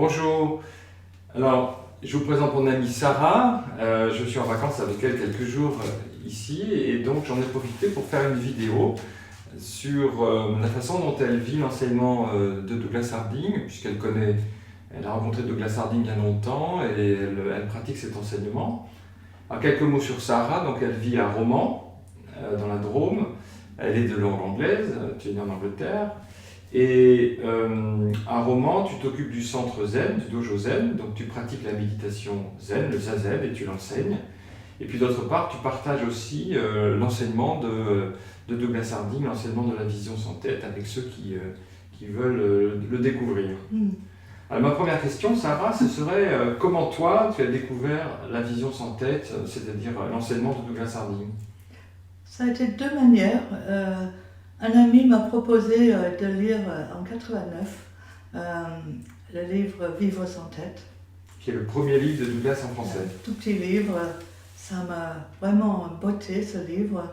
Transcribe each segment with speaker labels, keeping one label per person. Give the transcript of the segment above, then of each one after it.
Speaker 1: Bonjour. Alors, je vous présente mon amie Sarah. Je suis en vacances avec elle quelques jours ici et donc j'en ai profité pour faire une vidéo sur la façon dont elle vit l'enseignement de Douglas Harding, elle a rencontré Douglas Harding il y a longtemps et elle pratique cet enseignement. Alors, quelques mots sur Sarah. Donc, elle vit à Romans, dans la Drôme. Elle est de langue anglaise, tu es née en Angleterre. Et à Romans, tu t'occupes du centre Zen, du dojo Zen, donc tu pratiques la méditation Zen, le Zazen, et tu l'enseignes. Et puis d'autre part, tu partages aussi l'enseignement de Douglas Harding, l'enseignement de la vision sans tête, avec ceux qui veulent le découvrir. Alors ma première question, Sarah, ce serait comment toi, tu as découvert la vision sans tête, c'est-à-dire l'enseignement de Douglas Harding?
Speaker 2: Ça a été de deux manières. Un ami m'a proposé de lire en 89 le livre Vivre sans tête.
Speaker 1: Qui est le premier livre de Douglas en français.
Speaker 2: Un tout petit livre, ça m'a vraiment botté ce livre.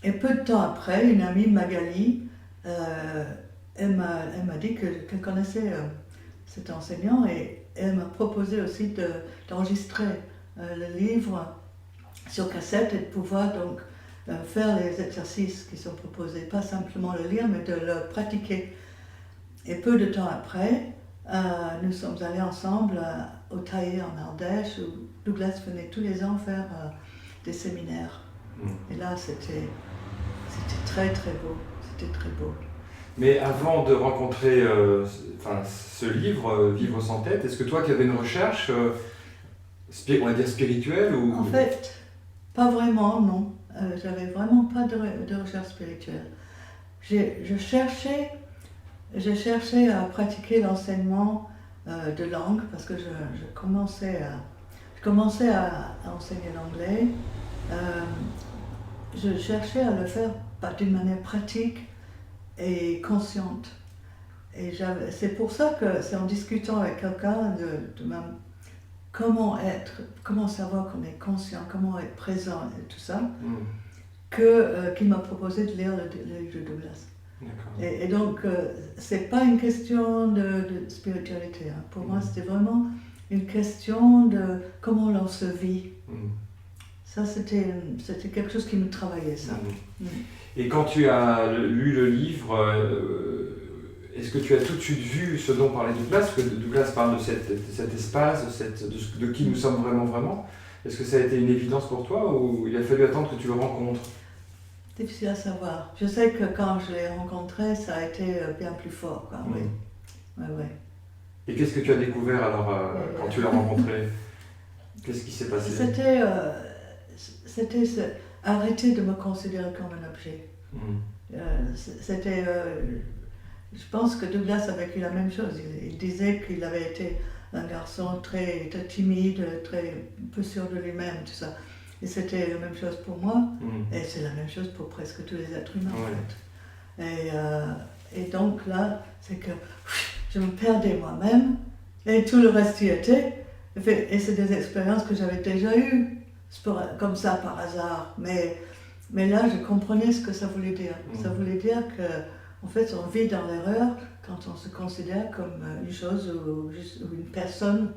Speaker 2: Et peu de temps après, une amie, Magali, elle m'a dit qu'elle connaissait cet enseignant et elle m'a proposé aussi d'enregistrer le livre sur cassette et de pouvoir donc faire les exercices qui sont proposés, pas simplement le lire, mais de le pratiquer. Et peu de temps après, nous sommes allés ensemble au Taillé en Ardèche, où Douglas venait tous les ans faire des séminaires. Et là, c'était très très beau, c'était très beau.
Speaker 1: Mais avant de rencontrer ce livre, Vivre sans tête, est-ce que toi tu avais une recherche, on va dire spirituelle ou...
Speaker 2: En fait, pas vraiment, non. J'avais vraiment pas de recherche spirituelle. Je cherchais à pratiquer l'enseignement de langue parce que je commençais à enseigner l'anglais. Je cherchais à le faire d'une manière pratique et consciente. Et c'est pour ça que c'est en discutant avec quelqu'un comment savoir qu'on est conscient, comment être présent et tout ça, qu'il m'a proposé de lire le livre de Douglas. Et donc, c'est pas une question de spiritualité. Hein. Pour moi, c'était vraiment une question de comment l'on se vit. Ça, c'était quelque chose qui me travaillait, ça.
Speaker 1: Et quand tu as lu le livre, est-ce que tu as tout de suite vu ce dont parlait Douglas? Parce que Douglas parle de cet espace, de qui nous sommes vraiment. Est-ce que ça a été une évidence pour toi ou il a fallu attendre que tu le rencontres?
Speaker 2: Difficile à savoir. Je sais que quand je l'ai rencontré, ça a été bien plus fort. Quoi. Oui. Ouais.
Speaker 1: Et qu'est-ce que tu as découvert alors quand tu l'as rencontré? Qu'est-ce qui s'est passé?
Speaker 2: C'était arrêter de me considérer comme un objet. Je pense que Douglas a vécu la même chose. Il disait qu'il avait été un garçon très timide, très peu sûr de lui-même, tout ça. Et c'était la même chose pour moi, et c'est la même chose pour presque tous les êtres humains en fait. Et donc là, c'est que je me perdais moi-même, et tout le reste y était. Et c'est des expériences que j'avais déjà eues, comme ça par hasard. Mais là, je comprenais ce que ça voulait dire. Ça voulait dire qu'en fait, on vit dans l'erreur quand on se considère comme une chose ou une personne.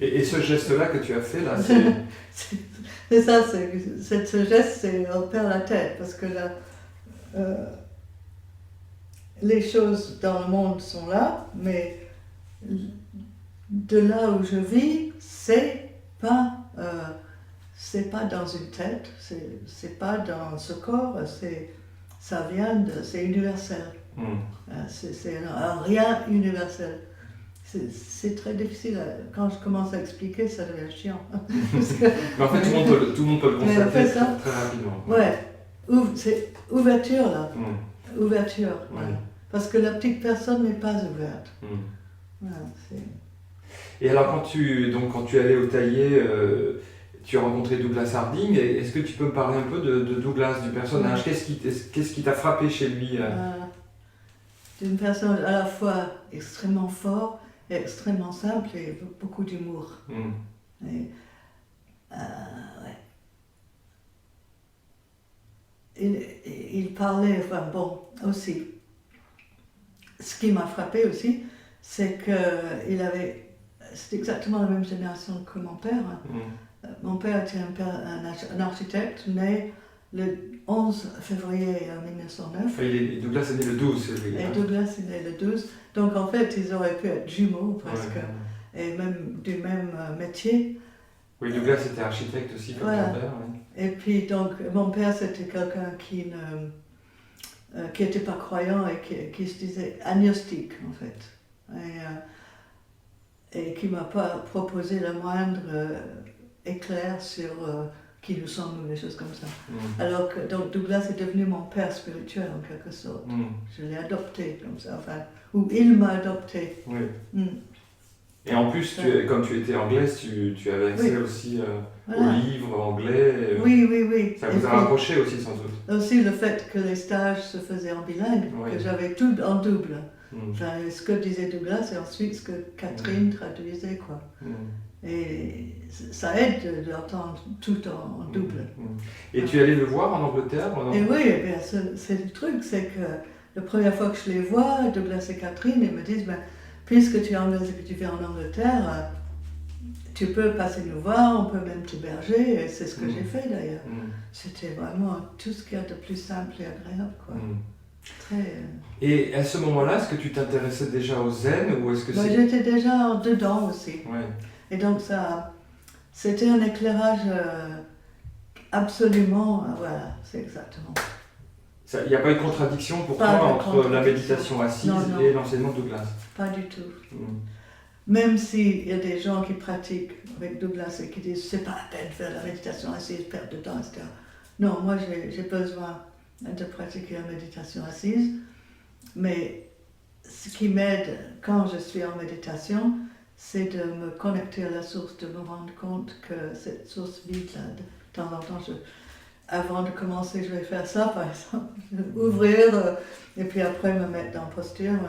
Speaker 1: Et ce geste-là que tu as fait, là,
Speaker 2: c'est ça, ce geste, on perd la tête, parce que là, les choses dans le monde sont là, mais de là où je vis, c'est pas dans une tête, c'est pas dans ce corps, c'est universel. C'est un rien universel. C'est très difficile. Quand je commence à expliquer, ça devient chiant.
Speaker 1: Mais en fait, tout le monde peut le constater très rapidement.
Speaker 2: Ouais. C'est ouverture, là. Ouverture. Ouais. Parce que la petite personne n'est pas ouverte. Voilà,
Speaker 1: et alors, quand tu es allé au Taillé, tu as rencontré Douglas Harding. Est-ce que tu peux me parler un peu de Douglas, du personnage? Qu'est-ce qui t'a frappé chez lui?
Speaker 2: C'est une personne à la fois extrêmement forte, extrêmement simple et beaucoup d'humour. Ouais. Il parlait, aussi. ce qui m'a frappé aussi, c'est c'était exactement la même génération que mon père. Mon père était un architecte né le 11 février 1909.
Speaker 1: Et Douglas est né le 12 février.
Speaker 2: Et Douglas est né le 12. Donc en fait, ils auraient pu être jumeaux presque, et même du même métier.
Speaker 1: Oui, Douglas était architecte aussi comme ton père. Oui.
Speaker 2: Et puis donc, mon père c'était quelqu'un qui n'était pas croyant et qui se disait agnostique en fait. Et qui ne m'a pas proposé le moindre éclair sur qui nous sommes ou des choses comme ça. Alors que donc Douglas est devenu mon père spirituel en quelque sorte. Je l'ai adopté comme ça, enfin, ou il m'a adopté.
Speaker 1: Oui. Et en plus, comme tu étais anglaise, tu avais accès aussi aux livres anglais.
Speaker 2: Oui.
Speaker 1: Ça vous a rapproché aussi sans doute.
Speaker 2: Aussi le fait que les stages se faisaient en bilingue, que j'avais tout en double. Enfin, ce que disait Douglas et ensuite ce que Catherine traduisait, quoi. Et ça aide d'entendre tout en double.
Speaker 1: Et tu allais le voir en Angleterre
Speaker 2: Et oui, bien, c'est le truc, c'est que la première fois que je les vois, Douglas et Catherine, ils me disent, puisque tu es anglaise et que tu viens en Angleterre, tu peux passer nous voir, on peut même t'héberger, et c'est ce que j'ai fait d'ailleurs. C'était vraiment tout ce qu'il y a de plus simple et agréable, quoi. Très,
Speaker 1: Et à ce moment-là, est-ce que tu t'intéressais déjà au zen ou est-ce que
Speaker 2: j'étais déjà dedans aussi.
Speaker 1: Ouais.
Speaker 2: Et donc c'était un éclairage absolument, voilà, c'est exactement.
Speaker 1: Il n'y a pas eu de contradiction pour toi entre la méditation assise et l'enseignement de Douglas?
Speaker 2: Pas du tout. Même s'il y a des gens qui pratiquent avec Douglas et qui disent c'est pas la peine de faire la méditation assise, perdre de temps, etc. Non, moi j'ai besoin de pratiquer la méditation assise, mais ce qui m'aide quand je suis en méditation, c'est de me connecter à la source, de me rendre compte que cette source vide, là, de temps en temps, avant de commencer, je vais faire ça par exemple, ouvrir et puis après me mettre en posture.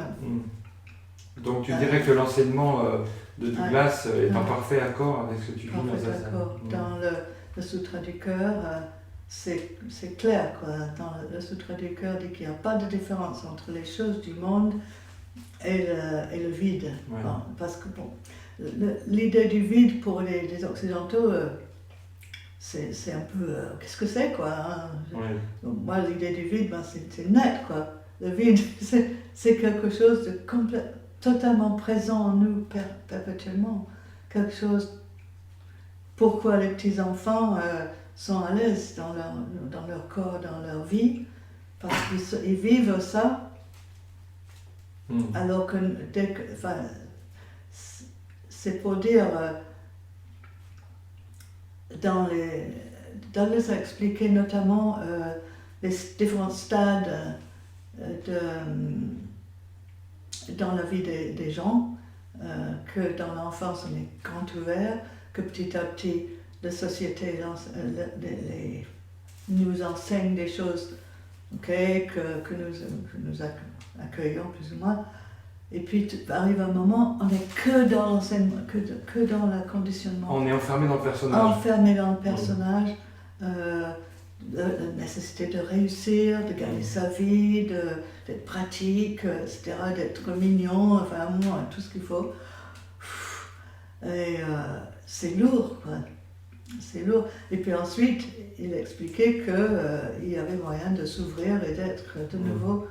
Speaker 1: Donc tu dirais que l'enseignement de Douglas est en parfait accord avec ce que tu vis dans Zazen.
Speaker 2: D'accord. Dans le Sutra du cœur, c'est clair, quoi. Dans le Sutra du cœur dit qu'il n'y a pas de différence entre les choses du monde et le vide. Bon, parce que l'idée du vide pour les Occidentaux, c'est un peu... qu'est-ce que c'est, quoi, hein? Donc, moi, l'idée du vide, c'est net, quoi. Le vide, c'est quelque chose de totalement présent en nous perpétuellement. Quelque chose... Pourquoi les petits-enfants sont à l'aise dans leur corps, dans leur vie? Parce qu'ils vivent ça. Alors que c'est pour dire... Douglas a expliqué notamment les différents stades dans la vie des gens, que dans l'enfance on est grand ouvert, que petit à petit la société nous enseigne des choses, que nous accueillons plus ou moins. Et puis arrive un moment, on n'est que dans l'enseignement, que dans le conditionnement.
Speaker 1: On est enfermé dans le personnage.
Speaker 2: Enfermé dans le personnage, la nécessité de réussir, de gagner sa vie, d'être pratique, etc., d'être mignon, enfin moi, tout ce qu'il faut. Et c'est lourd, quoi. C'est lourd. Et puis ensuite, il expliquait qu'il y avait moyen de s'ouvrir et d'être de nouveau,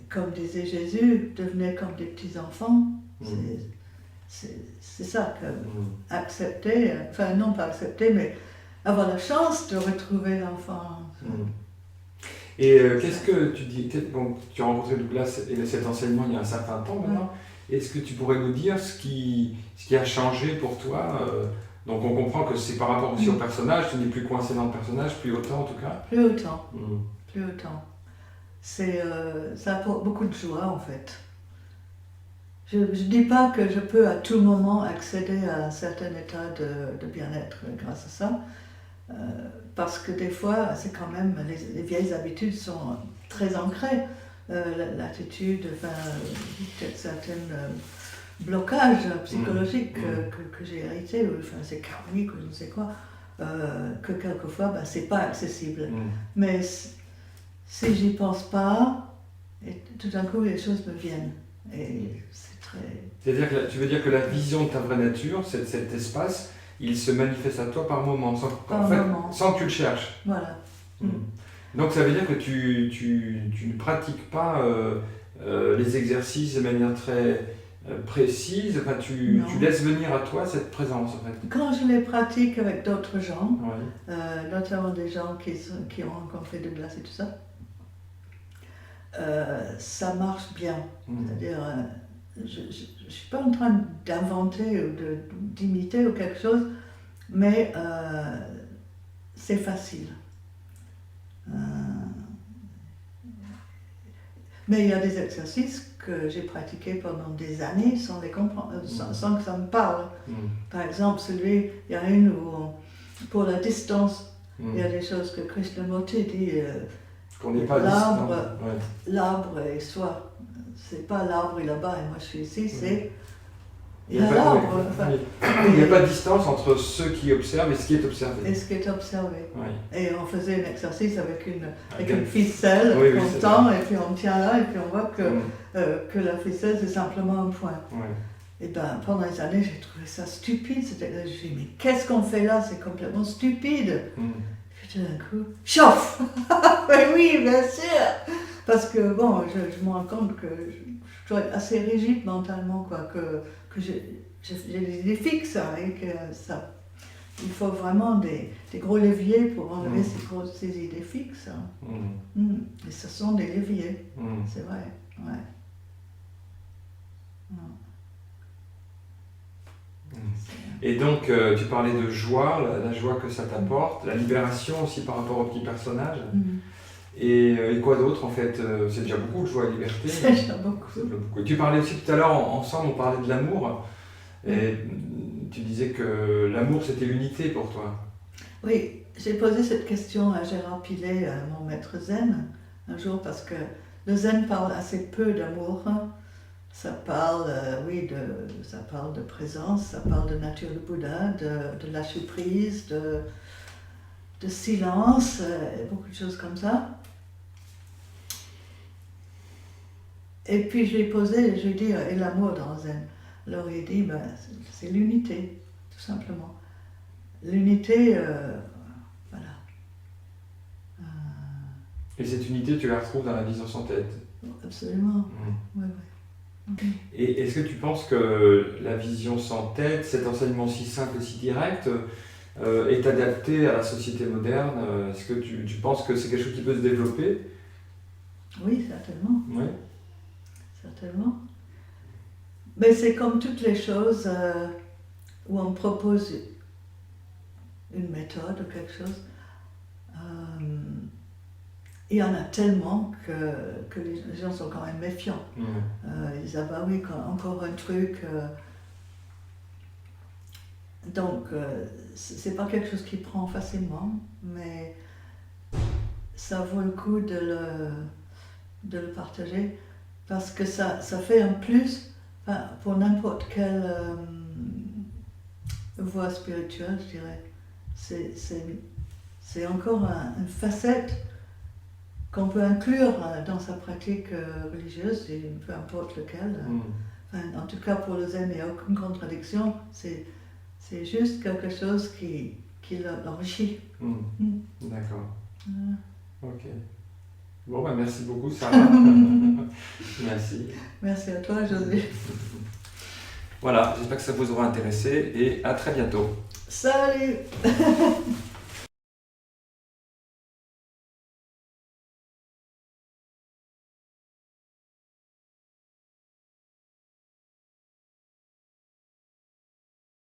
Speaker 2: comme disait Jésus, devenez comme des petits-enfants. C'est ça que accepter, enfin non pas accepter, mais avoir la chance de retrouver l'enfant.
Speaker 1: Et qu'est-ce que tu dis, bon, tu as rencontré Douglas et cet enseignement il y a un certain temps maintenant, est-ce que tu pourrais nous dire ce qui a changé pour toi? Donc on comprend que c'est par rapport aussi au personnage, tu n'es plus coincé dans le personnage, plus autant en tout cas?
Speaker 2: Plus autant, plus autant. Ça apporte beaucoup de joie en fait. Je ne dis pas que je peux à tout moment accéder à un certain état de bien-être grâce à ça, parce que des fois, c'est quand même, les vieilles habitudes sont très ancrées. L'attitude, peut-être certains blocages psychologiques que j'ai hérités, enfin, c'est karmique ou je ne sais quoi, que quelquefois, c'est pas accessible. Mais si j'y pense pas, Et tout d'un coup, les choses me viennent. Et c'est très...
Speaker 1: C'est-à-dire que tu veux dire que la vision de ta vraie nature, cet espace, il se manifeste à toi par moments, sans que tu le cherches.
Speaker 2: Voilà.
Speaker 1: Donc ça veut dire que tu ne pratiques pas les exercices de manière très précise, enfin, tu laisses venir à toi cette présence en fait.
Speaker 2: Quand je les pratique avec d'autres gens,
Speaker 1: Oui.
Speaker 2: notamment des gens qui ont rencontré Douglas et tout ça, ça marche bien. C'est-à-dire, je ne suis pas en train d'inventer ou d'imiter ou quelque chose, mais c'est facile. Mais il y a des exercices que j'ai pratiqués pendant des années sans les comprendre, sans que ça me parle. Par exemple, il y a une où, pour la distance, il y a des choses que Krishnamurti dit.
Speaker 1: Qu'on n'est pas distant.
Speaker 2: L'arbre est soi. C'est pas l'arbre est là-bas et moi je suis ici, c'est...
Speaker 1: Il n'y a pas de distance entre ce qui observe et ce qui est observé.
Speaker 2: Et ce qui est observé.
Speaker 1: Oui.
Speaker 2: Et on faisait un exercice avec une ficelle qu'on tend et puis on tient là et puis on voit que la ficelle c'est simplement un point.
Speaker 1: Oui.
Speaker 2: Et ben pendant des années j'ai trouvé ça stupide. Je me suis dit mais qu'est-ce qu'on fait là? C'est complètement stupide. Puis tout d'un coup, chauffe. Mais oui, bien sûr. Parce que bon, je me rends compte que je dois être assez rigide mentalement quoi, que j'ai des idées fixes et que ça, il faut vraiment des gros leviers pour enlever ces idées fixes. Et ce sont des leviers, c'est vrai. Ouais.
Speaker 1: Et donc, tu parlais de joie, la joie que ça t'apporte, la libération aussi par rapport au petit personnage. Et quoi d'autre en fait? C'est déjà beaucoup de joie et liberté.
Speaker 2: C'est déjà beaucoup.
Speaker 1: Et tu parlais aussi tout à l'heure, ensemble, on parlait de l'amour. Et tu disais que l'amour c'était l'unité pour toi.
Speaker 2: Oui, j'ai posé cette question à Gérard Pilet, mon maître zen, un jour parce que le zen parle assez peu d'amour. Ça parle, ça parle de présence, ça parle de nature de Bouddha, de lâcher prise, de silence, beaucoup de choses comme ça. Et puis je lui ai posé, je lui ai dit, et l'amour dans le zen? Alors il dit, c'est l'unité, tout simplement. L'unité, voilà.
Speaker 1: Et cette unité, tu la retrouves dans la vision sans tête?
Speaker 2: Absolument, oui.
Speaker 1: Et est-ce que tu penses que la vision sans tête, cet enseignement si simple et si direct, est adapté à la société moderne? Est-ce que tu penses que c'est quelque chose qui peut se développer?
Speaker 2: Oui, certainement.
Speaker 1: Oui.
Speaker 2: Certainement. Mais c'est comme toutes les choses où on propose une méthode ou quelque chose. Il y en a tellement que les gens sont quand même méfiants. Ils disent, ah bah oui, encore un truc. Donc, c'est pas quelque chose qui prend facilement, mais ça vaut le coup de le partager. Parce que ça fait un plus pour n'importe quelle voie spirituelle, je dirais. C'est encore une facette qu'on peut inclure dans sa pratique religieuse, et peu importe lequel. En tout cas, pour le zen, il n'y a aucune contradiction. C'est juste quelque chose qui l'enrichit.
Speaker 1: D'accord. Ok. Bon, merci beaucoup, Sarah. Merci.
Speaker 2: Merci à toi, José.
Speaker 1: Voilà, j'espère que ça vous aura intéressé et à très bientôt.
Speaker 2: Salut.